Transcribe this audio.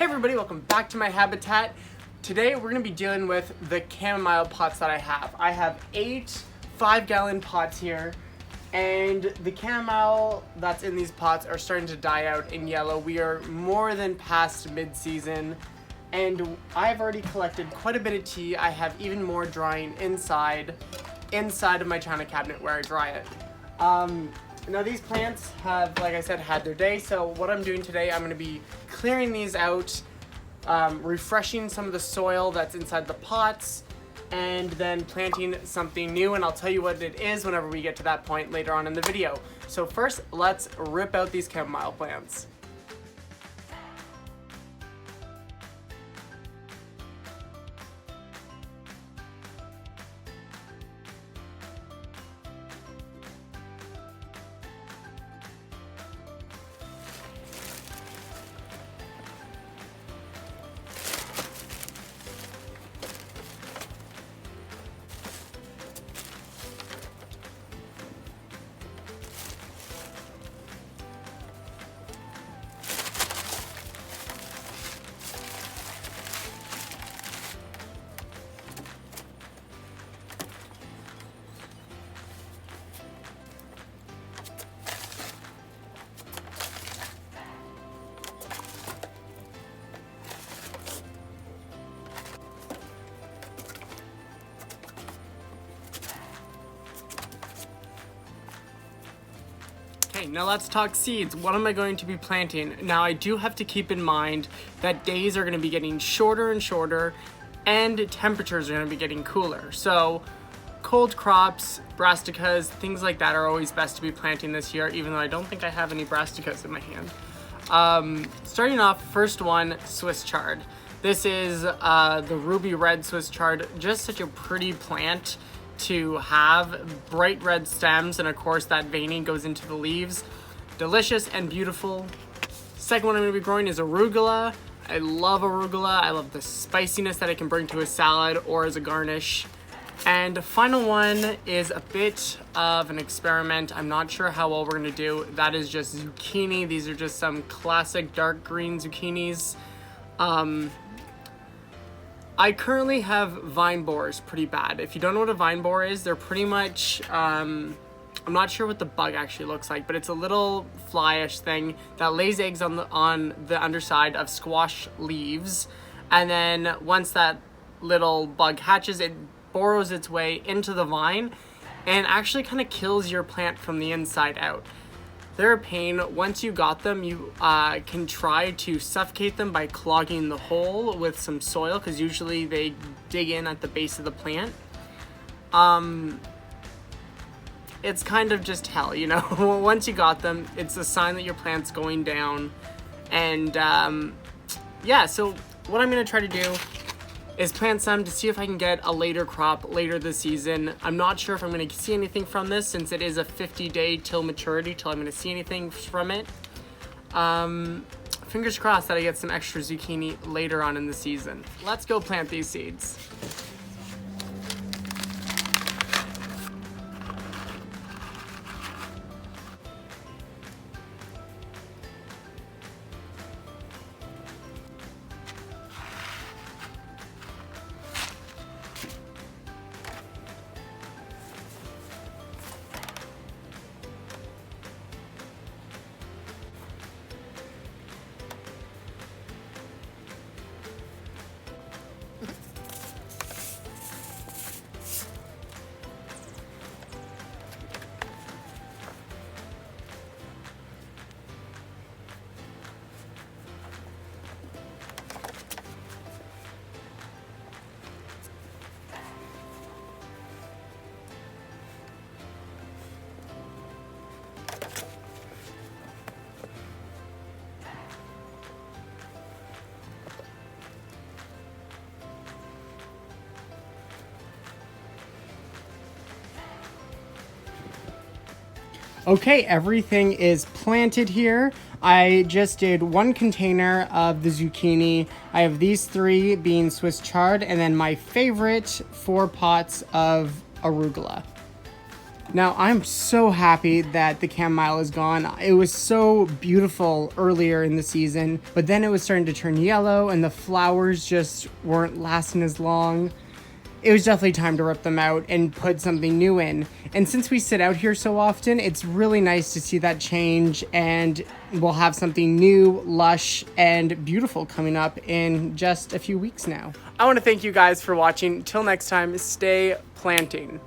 Hey everybody, welcome back to my habitat. Today we're going to be dealing with the chamomile pots that I have. I have 8 5-gallon pots here, and the chamomile that's in these pots are starting to die out in yellow. We are more than past mid-season, and I've already collected quite a bit of tea. I have even more drying inside of my china cabinet where I dry it. Now these plants have, like I said, had their day, so what I'm doing today, I'm going to be clearing these out, refreshing some of the soil that's inside the pots, and then planting something new, and I'll tell you what it is whenever we get to that point later on in the video. So first, let's rip out these chamomile plants. Okay, now let's talk seeds. What am I going to be planting? Now I do have to keep in mind that days are going to be getting shorter and shorter, and temperatures are going to be getting cooler. So cold crops, brassicas, things like that are always best to be planting this year, even though I don't think I have any brassicas in my hand. Starting off, first one, Swiss chard. This is the ruby red Swiss chard, just such a pretty plant to have. Bright red stems, and of course that veining goes into the leaves. Delicious and beautiful. Second one I'm going to be growing is arugula. I love arugula. I love the spiciness that it can bring to a salad or as a garnish. And the final one is a bit of an experiment. I'm not sure how well we're going to do. That is just zucchini. These are just some classic dark green zucchinis. I currently have vine borers pretty bad. If you don't know what a vine borer is, they're pretty much, I'm not sure what the bug actually looks like, but it's a little flyish thing that lays eggs on the underside of squash leaves. And then once that little bug hatches, it burrows its way into the vine and actually kind of kills your plant from the inside out. They're a pain. Once you got them, you can try to suffocate them by clogging the hole with some soil, because usually they dig in at the base of the plant. It's kind of just hell, you know. Once you got them, it's a sign that your plant's going down. And yeah, so what I'm going to try to do is plant some to see if I can get a later crop later this season. I'm not sure if I'm going to see anything from this, since it is a 50-day till maturity till I'm going to see anything from it. Fingers crossed that I get some extra zucchini later on in the season. Let's go plant these seeds. Okay, everything is planted here. I just did 1 container of the zucchini. I have these 3 being Swiss chard, and then my favorite 4 pots of arugula. Now, I'm so happy that the chamomile is gone. It was so beautiful earlier in the season, but then it was starting to turn yellow and the flowers just weren't lasting as long. It was definitely time to rip them out and put something new in. And since we sit out here so often, it's really nice to see that change, and we'll have something new, lush, and beautiful coming up in just a few weeks now. I want to thank you guys for watching. Till next time, stay planting.